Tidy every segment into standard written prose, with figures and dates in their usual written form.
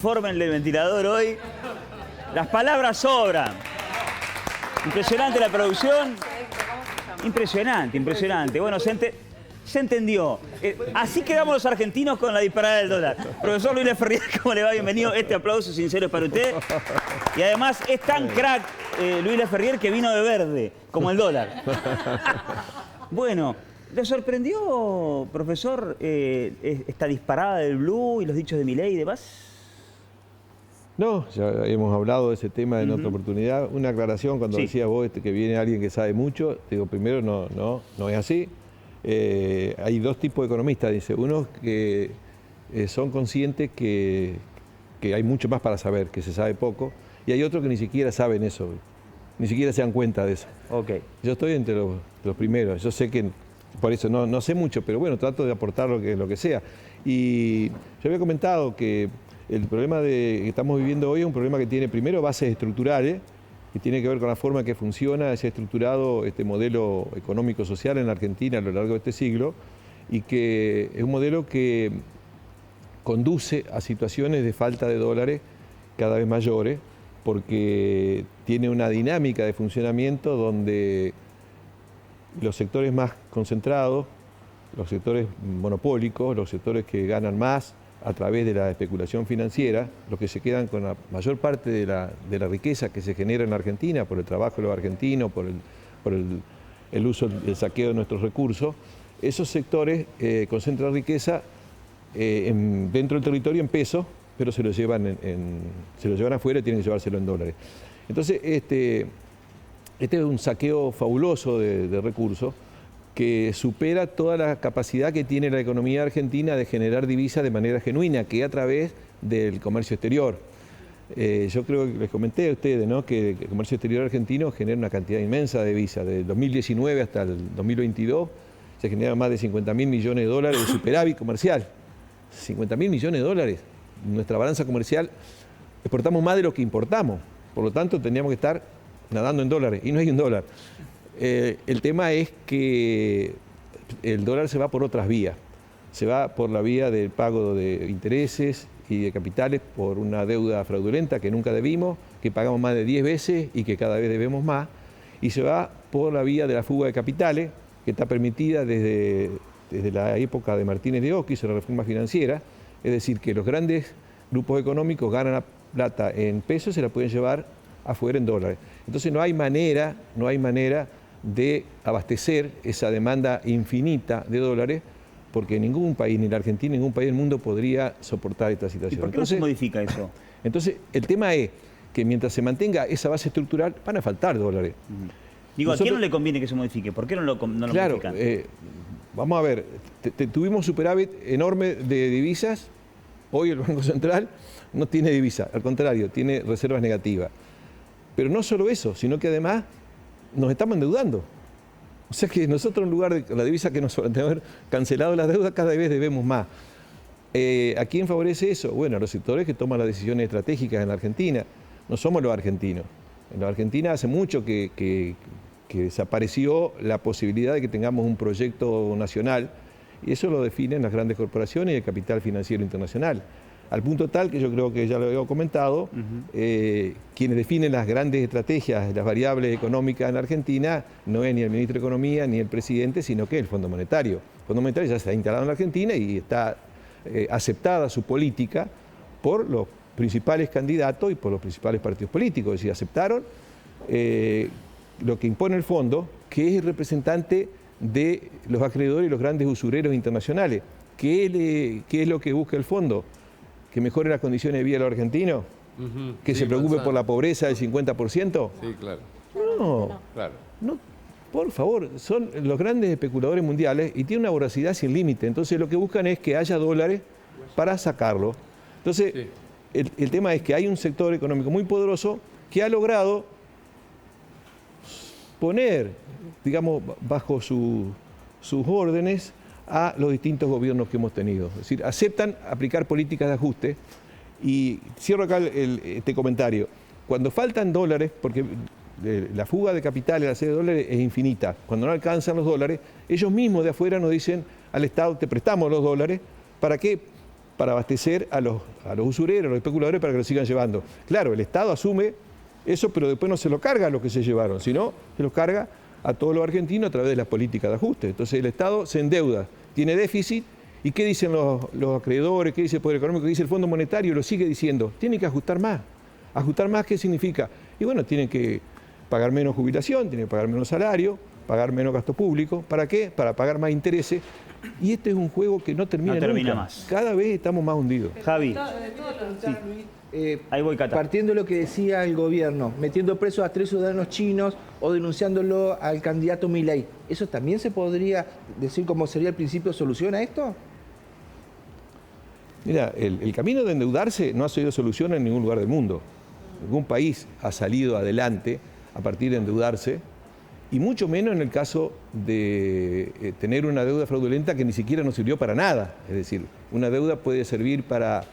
Formen el ventilador hoy. Las palabras sobran. Impresionante la producción. Impresionante, impresionante. Bueno, se entendió. Así quedamos los argentinos con la disparada del dólar. Profesor Luis Laferriere, ¿cómo le va? Bienvenido. Este aplauso sincero es para usted. Y además es tan crack Luis Laferriere que vino de verde, como el dólar. Bueno, ¿le sorprendió, profesor, esta disparada del blue y los dichos de Milei y demás? No, ya hemos hablado de ese tema en otra oportunidad. Una aclaración, cuando decías vos que viene alguien que sabe mucho, digo, primero no es así. Hay dos tipos de economistas, dice. Unos que son conscientes que hay mucho más para saber, que se sabe poco, y hay otros que ni siquiera saben eso, ni siquiera se dan cuenta de eso. Okay. Yo estoy entre los primeros. Yo sé que, por eso no sé mucho, pero bueno, trato de aportar lo que sea. Y yo había comentado que el problema que estamos viviendo hoy es un problema que tiene primero bases estructurales, que tiene que ver con la forma en que funciona, se ha estructurado este modelo económico-social en la Argentina a lo largo de este siglo, y que es un modelo que conduce a situaciones de falta de dólares cada vez mayores, porque tiene una dinámica de funcionamiento donde los sectores más concentrados, los sectores monopólicos, los sectores que ganan más a través de la especulación financiera, los que se quedan con la mayor parte de la riqueza que se genera en la Argentina por el trabajo de los argentinos, por el uso, el saqueo de nuestros recursos, esos sectores concentran riqueza dentro del territorio en pesos, pero se lo llevan afuera y tienen que llevárselo en dólares. Entonces, este es un saqueo fabuloso de recursos que supera toda la capacidad que tiene la economía argentina de generar divisas de manera genuina, que es a través del comercio exterior. Yo creo que les comenté a ustedes, ¿no?, que el comercio exterior argentino genera una cantidad inmensa de divisas. Del 2019 hasta el 2022 se generan más de 50.000 millones de dólares de superávit comercial. 50.000 millones de dólares. Nuestra balanza comercial, exportamos más de lo que importamos. Por lo tanto, tendríamos que estar nadando en dólares, y no hay un dólar. El tema es que el dólar se va por otras vías. Se va por la vía del pago de intereses y de capitales por una deuda fraudulenta que nunca debimos, que pagamos más de 10 veces y que cada vez debemos más. Y se va por la vía de la fuga de capitales, que está permitida desde la época de Martínez de Oquis, la reforma financiera. Es decir, que los grandes grupos económicos ganan la plata en pesos y se la pueden llevar afuera en dólares. Entonces no hay manera de abastecer esa demanda infinita de dólares, porque ningún país, ni la Argentina, ningún país del mundo podría soportar esta situación. ¿Y por qué no se modifica eso? Entonces, el tema es que mientras se mantenga esa base estructural, van a faltar dólares. Digo, ¿a quién no le conviene que se modifique? ¿Por qué no lo modifican? Vamos a ver, tuvimos superávit enorme de divisas. Hoy el Banco Central no tiene divisa, al contrario, tiene reservas negativas. Pero no solo eso, sino que además nos estamos endeudando. O sea que nosotros, en lugar de la divisa que nos de haber cancelado las deudas, cada vez debemos más. ¿A quién favorece eso? Bueno, a los sectores que toman las decisiones estratégicas en la Argentina. No somos los argentinos. En la Argentina hace mucho que desapareció la posibilidad de que tengamos un proyecto nacional, y eso lo definen las grandes corporaciones y el capital financiero internacional. Al punto tal que yo creo que ya lo había comentado, quienes definen las grandes estrategias, las variables económicas en la Argentina, no es ni el ministro de Economía ni el presidente, sino que el Fondo Monetario. El Fondo Monetario ya se ha instalado en la Argentina y está aceptada su política por los principales candidatos y por los principales partidos políticos. Es decir, aceptaron lo que impone el fondo, que es el representante de los acreedores y los grandes usureros internacionales. ¿Qué es lo que busca el fondo? ¿Que mejore las condiciones de vida de los argentinos? ¿Que se preocupe por la pobreza del 50%? Sí, claro. No, por favor, son los grandes especuladores mundiales y tienen una voracidad sin límite. Entonces lo que buscan es que haya dólares para sacarlo. Entonces, el tema es que hay un sector económico muy poderoso que ha logrado poner, digamos, bajo sus órdenes a los distintos gobiernos que hemos tenido. Es decir, aceptan aplicar políticas de ajuste. Y cierro acá este comentario. Cuando faltan dólares, porque la fuga de capitales, la serie de dólares es infinita, cuando no alcanzan los dólares, ellos mismos de afuera nos dicen al Estado, te prestamos los dólares, ¿para qué? para abastecer a los usureros, a los especuladores, para que lo sigan llevando. Claro, el Estado asume eso, pero después no se lo carga a los que se llevaron, sino se los carga a todos los argentinos a través de las políticas de ajuste. Entonces el Estado se endeuda, tiene déficit, ¿y qué dicen los acreedores? ¿Qué dice el Poder Económico? ¿Qué dice el Fondo Monetario? Lo sigue diciendo, tienen que ajustar más. ¿Ajustar más qué significa? Y bueno, tienen que pagar menos jubilación, tienen que pagar menos salario, pagar menos gasto público. ¿Para qué? Para pagar más intereses. Y este es un juego que no termina nunca. Más. Cada vez estamos más hundidos. Javi. Ahí voy, Cata. Partiendo de lo que decía el gobierno, metiendo presos a 3 ciudadanos chinos o denunciándolo al candidato Milei, ¿eso también se podría decir como sería el principio de solución a esto? Mira, el camino de endeudarse no ha sido solución en ningún lugar del mundo. Ningún país ha salido adelante a partir de endeudarse, y mucho menos en el caso de tener una deuda fraudulenta que ni siquiera nos sirvió para nada. Es decir, una deuda puede servir para,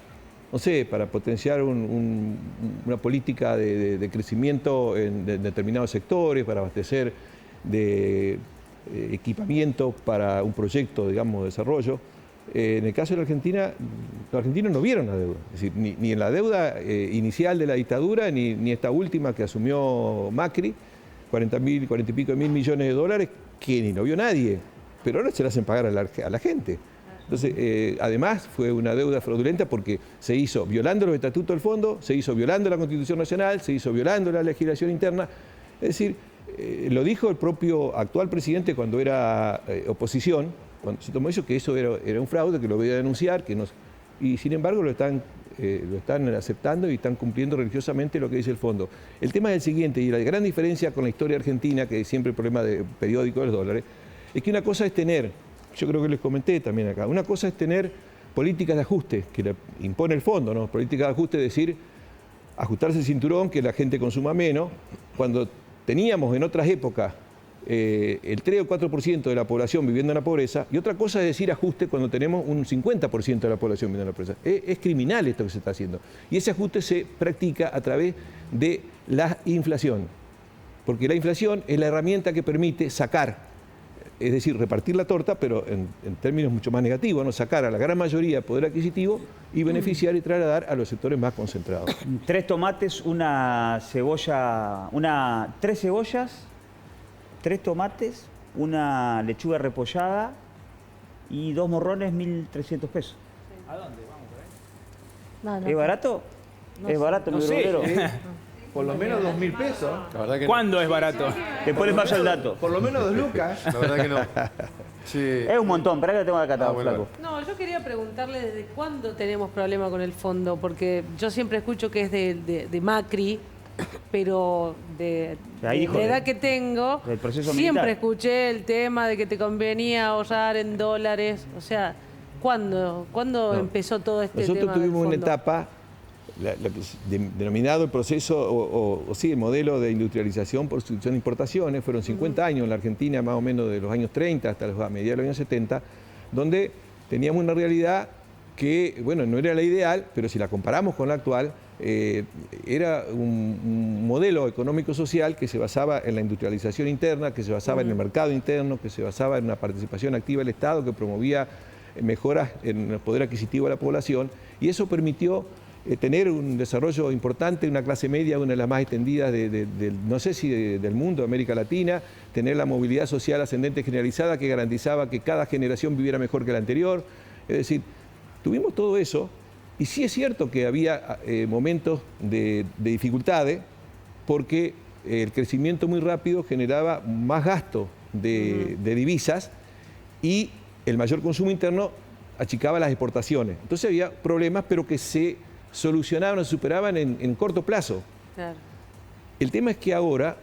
no sé, para potenciar una política de crecimiento en determinados sectores, para abastecer de equipamiento para un proyecto, digamos, de desarrollo. En el caso de la Argentina, los argentinos no vieron la deuda. Es decir, ni en la deuda inicial de la dictadura, ni esta última que asumió Macri, 40 y pico de mil millones de dólares, que ni lo vio nadie. Pero ahora se la hacen pagar a la gente. Entonces, además, fue una deuda fraudulenta porque se hizo violando los estatutos del fondo, se hizo violando la Constitución Nacional, se hizo violando la legislación interna. Es decir, lo dijo el propio actual presidente cuando era oposición, cuando se tomó eso, que eso era un fraude, que lo voy a denunciar, y sin embargo lo están aceptando y están cumpliendo religiosamente lo que dice el fondo. El tema es el siguiente, y la gran diferencia con la historia argentina, que es siempre el problema periódico de los dólares, es que una cosa es tener, yo creo que les comenté también acá, una cosa es tener políticas de ajuste, que le impone el fondo, ¿no? Políticas de ajuste es decir, ajustarse el cinturón, que la gente consuma menos, cuando teníamos en otras épocas el 3 o 4% de la población viviendo en la pobreza, y otra cosa es decir ajuste cuando tenemos un 50% de la población viviendo en la pobreza. Es criminal esto que se está haciendo. Y ese ajuste se practica a través de la inflación, porque la inflación es la herramienta que permite sacar, es decir, repartir la torta, pero en términos mucho más negativos, ¿no? Sacar a la gran mayoría poder adquisitivo y beneficiar y trasladar a los sectores más concentrados. 3 tomates, una cebolla, 3 cebollas, 3 tomates, una lechuga repollada y 2 morrones, 1.300 pesos. ¿A dónde? Vamos a ver. ¿Es barato? No ¿Es sé. barato? No mi sé. verdadero? Por lo menos 2.000 pesos. La verdad que ¿Cuándo es barato? Después les paso el dato. Por lo menos 2 lucas. no. La verdad que no. Sí. Es un montón, para que lo tengo acá atado, bueno. flaco. No, yo quería preguntarle desde cuándo tenemos problema con el fondo, porque yo siempre escucho que es de Macri, pero de Ahí dijo la edad de- que tengo, del proceso siempre militar. escuché el tema de que te convenía ahorrar en dólares. O sea, ¿cuándo No. empezó todo este Nosotros tema del tuvimos una fondo? etapa, denominado el proceso, o sí, el modelo de industrialización por sustitución de importaciones, fueron 50 años en la Argentina, más o menos de los años 30 hasta los mediados de los años 70, donde teníamos una realidad que, bueno, no era la ideal, pero si la comparamos con la actual, era un modelo económico-social que se basaba en la industrialización interna, que se basaba en el mercado interno, que se basaba en una participación activa del Estado, que promovía mejoras en el poder adquisitivo de la población, y eso permitió tener un desarrollo importante, una clase media, una de las más extendidas no sé si del mundo, de América Latina, tener la movilidad social ascendente generalizada que garantizaba que cada generación viviera mejor que la anterior. Es decir, tuvimos todo eso, y sí es cierto que había momentos de dificultades, porque el crecimiento muy rápido generaba más gasto de divisas, y el mayor consumo interno achicaba las exportaciones. Entonces había problemas, pero que se solucionaban o se superaban en corto plazo. Claro. El tema es que ahora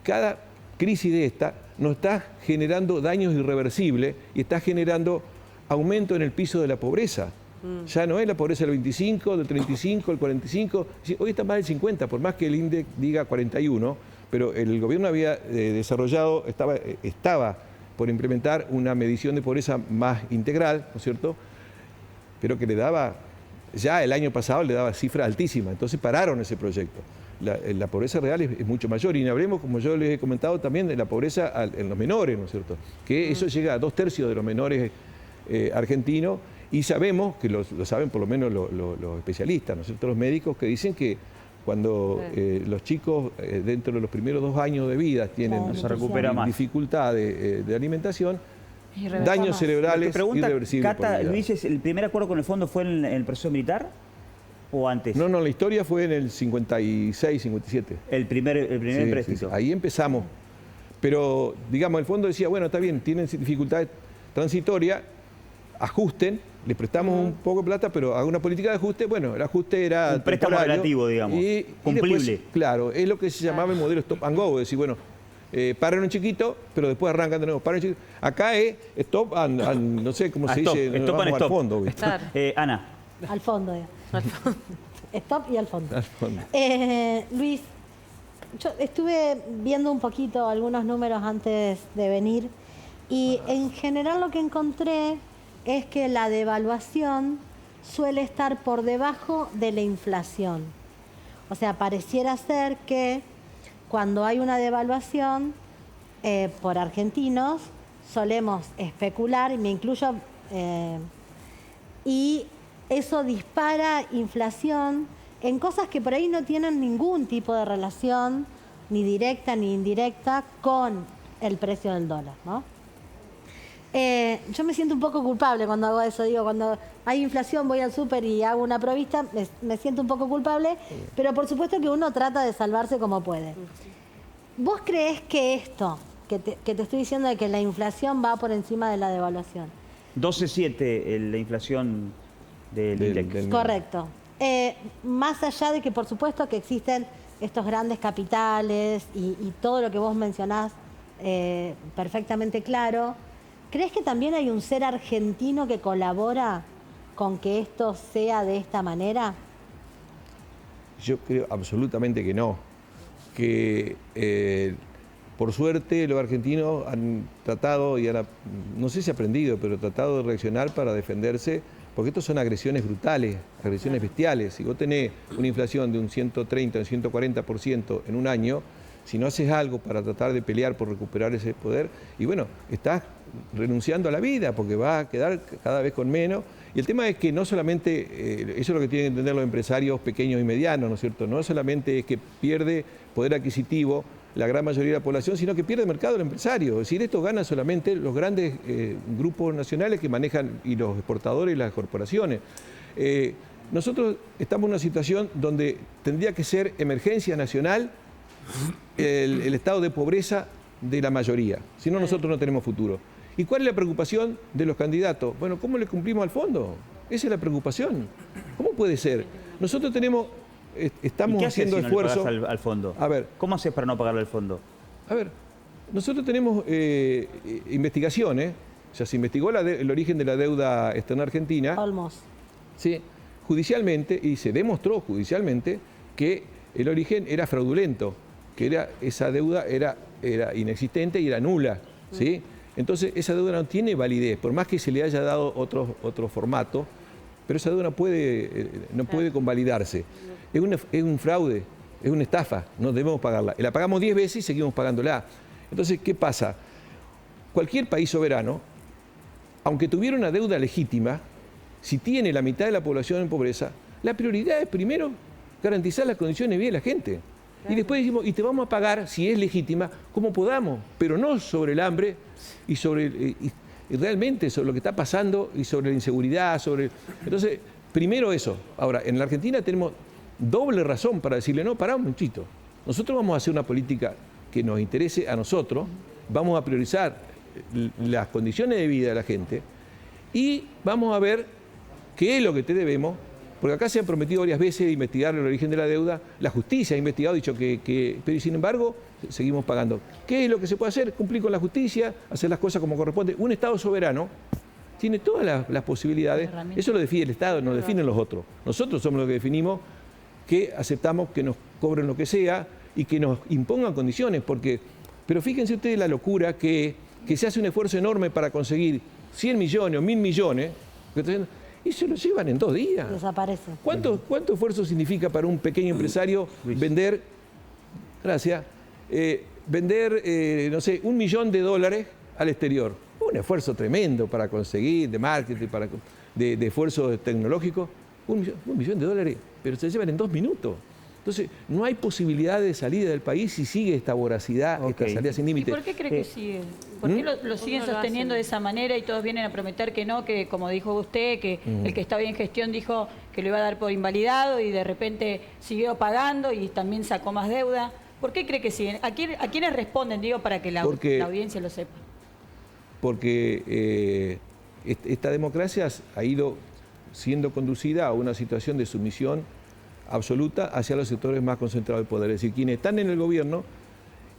cada crisis de esta nos está generando daños irreversibles y está generando aumento en el piso de la pobreza. Ya no es la pobreza del 25, del 35, del 45, hoy está más del 50, por más que el INDEC diga 41, pero el gobierno había desarrollado, estaba por implementar una medición de pobreza más integral, ¿no es cierto? Pero que le daba, ya el año pasado le daba cifras altísimas, entonces pararon ese proyecto. La pobreza real es mucho mayor, y ni hablemos, como yo les he comentado, también de la pobreza en los menores, ¿no es cierto? Que eso llega a 2/3 de los menores argentinos, Y sabemos, que lo saben por lo menos los especialistas, ¿no es cierto?, los médicos, que dicen que cuando los chicos dentro de los primeros 2 años de vida tienen se recupera más. dificultad de alimentación, Y reversa daños más. cerebrales Te pregunta, irreversibles. por Cata, vida. Luis, ¿el primer acuerdo con el fondo fue en el proceso militar o antes? No, la historia fue en el 56, 57. El primer Sí, empréstito. sí, sí. Ahí empezamos. Pero, digamos, el fondo decía, bueno, está bien, tienen dificultades transitorias, ajusten, les prestamos un poco de plata, pero haga una política de ajuste. Bueno, el ajuste era Un préstamo temporario. relativo, digamos, cumplible. Después, claro, es lo que se llamaba el modelo stop and go, es decir, bueno, paren un chiquito, pero después arrancan de nuevo, paren un chiquito. Acá es stop and no sé cómo se dice, Stop vamos and al stop. fondo, ¿viste? Claro. Ana, Al fondo, Stop y al fondo. Al fondo. Luis, yo estuve viendo un poquito algunos números antes de venir y en general lo que encontré es que la devaluación suele estar por debajo de la inflación. O sea, pareciera ser que cuando hay una devaluación por argentinos solemos especular, y me incluyo, y eso dispara inflación en cosas que por ahí no tienen ningún tipo de relación, ni directa ni indirecta, con el precio del dólar, ¿no? Yo me siento un poco culpable cuando hago eso. Digo, cuando hay inflación voy al súper y hago una provista, me siento un poco culpable, pero por supuesto que uno trata de salvarse como puede. ¿Vos creés que esto, que te estoy diciendo de que la inflación va por encima de la devaluación? 12,7 la inflación del INDEC. Correcto. Más allá de que por supuesto que existen estos grandes capitales y todo lo que vos mencionás perfectamente claro, ¿crees que también hay un ser argentino que colabora con que esto sea de esta manera? Yo creo absolutamente que no. Que por suerte los argentinos han tratado, y no sé si aprendido, pero tratado de reaccionar para defenderse, porque estos son agresiones brutales, agresiones bestiales. Si vos tenés una inflación de un 130, un 140% en un año, si no haces algo para tratar de pelear por recuperar ese poder, y bueno, estás renunciando a la vida porque va a quedar cada vez con menos. Y el tema es que no solamente, eso es lo que tienen que entender los empresarios pequeños y medianos, ¿no es cierto? No solamente es que pierde poder adquisitivo la gran mayoría de la población, sino que pierde mercado el empresario. Es decir, esto gana solamente los grandes grupos nacionales que manejan, y los exportadores y las corporaciones. Nosotros estamos en una situación donde tendría que ser emergencia nacional el estado de pobreza de la mayoría. Si no, nosotros no tenemos futuro. ¿Y cuál es la preocupación de los candidatos? Bueno, ¿cómo le cumplimos al fondo? Esa es la preocupación. ¿Cómo puede ser? Nosotros estamos ¿Qué haces haciendo si no le esfuerzos. pagás al fondo? A ver. ¿Cómo haces para no pagarle al fondo? A ver, nosotros tenemos investigaciones. O sea, se investigó el origen de la deuda externa argentina. Olmos. Sí, judicialmente, y se demostró judicialmente que el origen era fraudulento, que esa deuda era inexistente y era nula, ¿sí? Entonces, esa deuda no tiene validez, por más que se le haya dado otro formato, pero esa deuda no puede convalidarse. Es un fraude, es una estafa, no debemos pagarla. La pagamos 10 veces y seguimos pagándola. Entonces, ¿qué pasa? Cualquier país soberano, aunque tuviera una deuda legítima, si tiene la mitad de la población en pobreza, la prioridad es primero garantizar las condiciones de vida de la gente. Y después decimos, y te vamos a pagar, si es legítima, como podamos, pero no sobre el hambre y y realmente sobre lo que está pasando y sobre la inseguridad. Entonces, primero eso. Ahora, en la Argentina tenemos doble razón para decirle, no, pará un momentito. Nosotros vamos a hacer una política que nos interese a nosotros, vamos a priorizar las condiciones de vida de la gente y vamos a ver qué es lo que te debemos. Porque acá se han prometido varias veces investigar el origen de la deuda, la justicia ha investigado, ha dicho pero sin embargo seguimos pagando. ¿Qué es lo que se puede hacer? Cumplir con la justicia, hacer las cosas como corresponde. Un Estado soberano tiene todas las posibilidades, eso lo define el Estado, no lo definen los otros. Nosotros somos los que definimos que aceptamos que nos cobren lo que sea y que nos impongan condiciones, pero fíjense ustedes la locura que se hace un esfuerzo enorme para conseguir 100 millones o 1.000 millones, y se lo llevan en 2 días. Desaparece. ¿Cuánto esfuerzo significa para un pequeño empresario vender, no sé, $1 millón al exterior? Un esfuerzo tremendo para conseguir, de marketing, de esfuerzos tecnológicos, un millón de dólares, pero se llevan en 2 minutos. Entonces, no hay posibilidad de salida del país si sigue esta voracidad, esta salida sin ¿Y límite. por qué cree que siguen? ¿Por qué lo siguen ¿Cómo lo sosteniendo hacen? de esa manera y todos vienen a prometer que no, que como dijo usted, que el que estaba en gestión dijo que lo iba a dar por invalidado y de repente siguió pagando y también sacó más deuda? ¿Por qué cree que siguen? ¿A quiénes responden, digo, para que la audiencia lo sepa? Porque esta democracia ha ido siendo conducida a una situación de sumisión absoluta hacia los sectores más concentrados del poder. Es decir, quienes están en el gobierno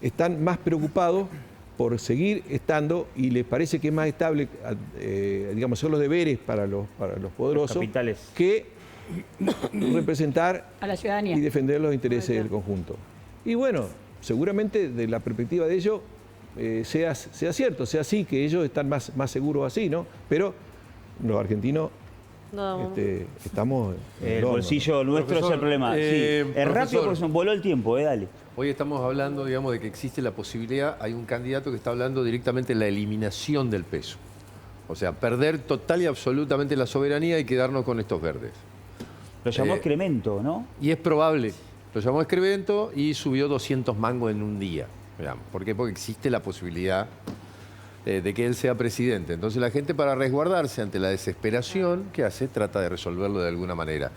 están más preocupados por seguir estando y les parece que es más estable, digamos, son los deberes para los poderosos capitales. que representar A la ciudadanía. y defender los intereses del conjunto. Y bueno, seguramente de la perspectiva de ellos sea cierto, sea así, que ellos están más seguros así, ¿no? Pero los argentinos No. estamos... El no, bolsillo nuestro es el problema. Sí. Es rápido profesor. porque se nos voló el tiempo, dale. Hoy estamos hablando, digamos, de que existe la posibilidad, hay un candidato que está hablando directamente de la eliminación del peso. O sea, perder total y absolutamente la soberanía y quedarnos con estos verdes. Lo llamó excremento, ¿no? Y es probable, lo llamó excremento y subió 200 mangos en un día. Digamos. ¿Por qué? Porque existe la posibilidad de que él sea presidente. Entonces la gente, para resguardarse ante la desesperación, ¿qué hace? Trata de resolverlo de alguna manera.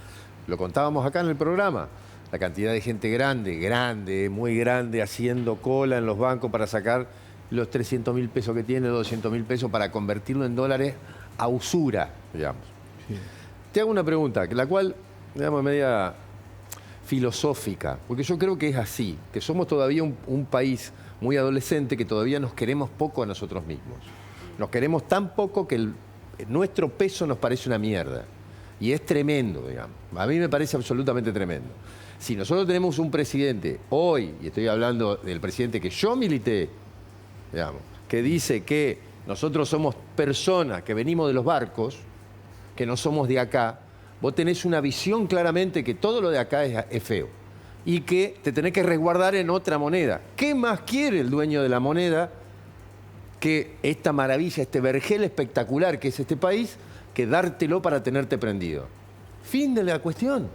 Lo contábamos acá en el programa, la cantidad de gente grande, muy grande, haciendo cola en los bancos para sacar los 300.000 pesos que tiene, 200.000 pesos, para convertirlo en dólares a usura, digamos. Sí. Te hago una pregunta, la cual, digamos, media filosófica, porque yo creo que es así, que somos todavía un país muy adolescente, que todavía nos queremos poco a nosotros mismos. Nos queremos tan poco que nuestro peso nos parece una mierda. Y es tremendo, digamos. A mí me parece absolutamente tremendo. Si nosotros tenemos un presidente hoy, y estoy hablando del presidente que yo milité, digamos, que dice que nosotros somos personas que venimos de los barcos, que no somos de acá, vos tenés una visión claramente que todo lo de acá es feo y que te tenés que resguardar en otra moneda. ¿Qué más quiere el dueño de la moneda que esta maravilla, este vergel espectacular que es este país, que dártelo para tenerte prendido? Fin de la cuestión.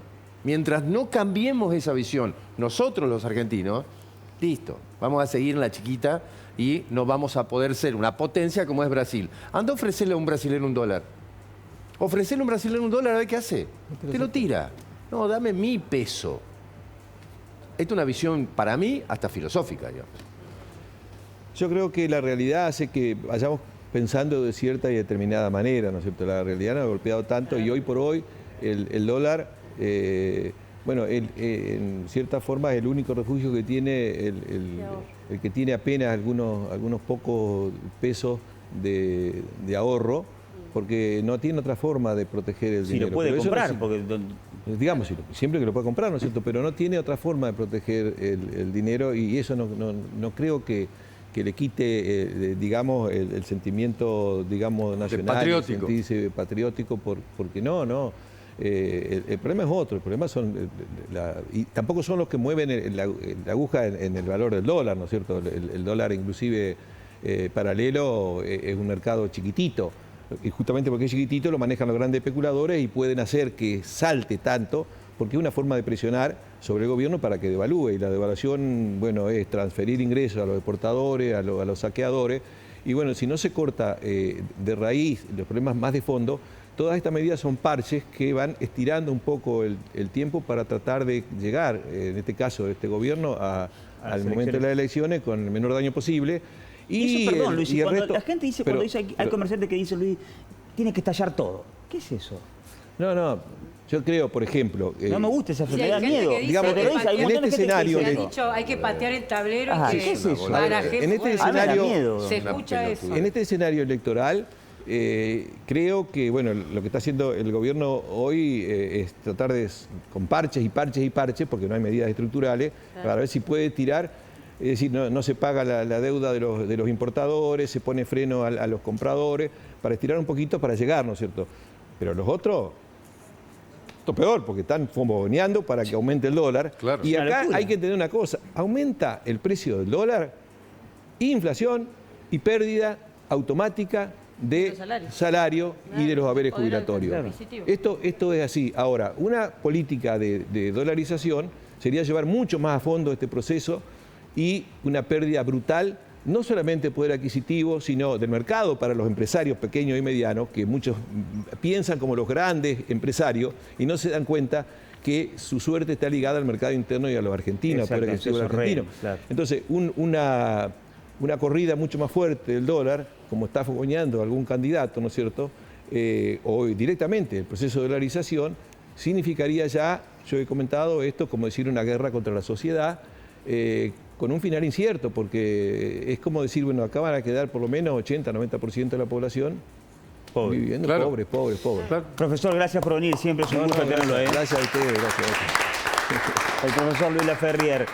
Mientras no cambiemos esa visión, nosotros los argentinos, listo, vamos a seguir en la chiquita y no vamos a poder ser una potencia como es Brasil. Anda a ofrecerle a un brasileño $1. Ofrecerle a un brasileño $1, a ver qué hace. Te lo tira. No, dame mi peso. Esta es una visión, para mí, hasta filosófica, digamos. Yo creo que la realidad hace que vayamos pensando de cierta y determinada manera, ¿no es cierto? La realidad nos ha golpeado tanto y hoy por hoy el dólar, bueno, en cierta forma es el único refugio que tiene el que tiene apenas algunos pocos pesos de ahorro, porque no tiene otra forma de proteger el dinero. Si lo puede Pero comprar, no, porque... digamos, siempre que lo puede comprar, ¿no es cierto? Pero no tiene otra forma de proteger el dinero y eso no creo que le quite, digamos, el sentimiento, digamos, nacional, patriótico. sentirse patriótico, porque no. El problema es otro, el problema son, y tampoco son los que mueven la aguja en el valor del dólar, ¿no es cierto? El dólar inclusive paralelo es un mercado chiquitito. Y justamente porque es chiquitito lo manejan los grandes especuladores y pueden hacer que salte tanto, porque es una forma de presionar sobre el gobierno para que devalúe. Y la devaluación, bueno, es transferir ingresos a los exportadores, a los saqueadores. Y bueno, si no se corta de raíz los problemas más de fondo, todas estas medidas son parches que van estirando un poco el tiempo para tratar de llegar, en este caso de este gobierno, al momento de las elecciones con el menor daño posible. Y eso, perdón, Luis, cuando resto, la gente dice, cuando dice hay comerciantes que dicen, Luis, tiene que estallar todo. ¿Qué es eso? No, yo creo, por ejemplo... no me gusta esa enfermedad, hay miedo. Digamos, en este escenario... Se ha dicho, hay que patear el tablero y que ¿qué es eso? En este me da escenario... miedo. Se escucha eso. En este escenario electoral, creo que, bueno, lo que está haciendo el gobierno hoy es tratar de, con parches y parches y parches, porque no hay medidas estructurales, para ver si puede tirar. Es decir, no se paga la deuda de los importadores, se pone freno a los compradores, para estirar un poquito para llegar, ¿no es cierto? Pero los otros, esto peor, porque están fogoneando para que aumente el dólar. Claro. Y Es una acá locura. hay que entender una cosa, aumenta el precio del dólar, inflación y pérdida automática de Los salarios. salario y de los haberes Poder jubilatorios. adquisitivo. Esto es así. Ahora, una política de dolarización sería llevar mucho más a fondo este proceso y una pérdida brutal, no solamente de poder adquisitivo, sino del mercado para los empresarios pequeños y medianos, que muchos piensan como los grandes empresarios y no se dan cuenta que su suerte está ligada al mercado interno y a los argentinos, al poder adquisitivo Exacto, argentino. esos rehenes, claro. Entonces, una corrida mucho más fuerte del dólar, como está fogoneando algún candidato, ¿no es cierto?, o directamente el proceso de dolarización, significaría ya, yo he comentado esto, como decir una guerra contra la sociedad, con un final incierto, porque es como decir, bueno, acá van a quedar por lo menos 80-90% de la población Pobre. viviendo Claro. pobres. Claro. Profesor, gracias por venir. Siempre es un gusto tenerlo. Gracias a ustedes, gracias. El profesor Luis Laferrier.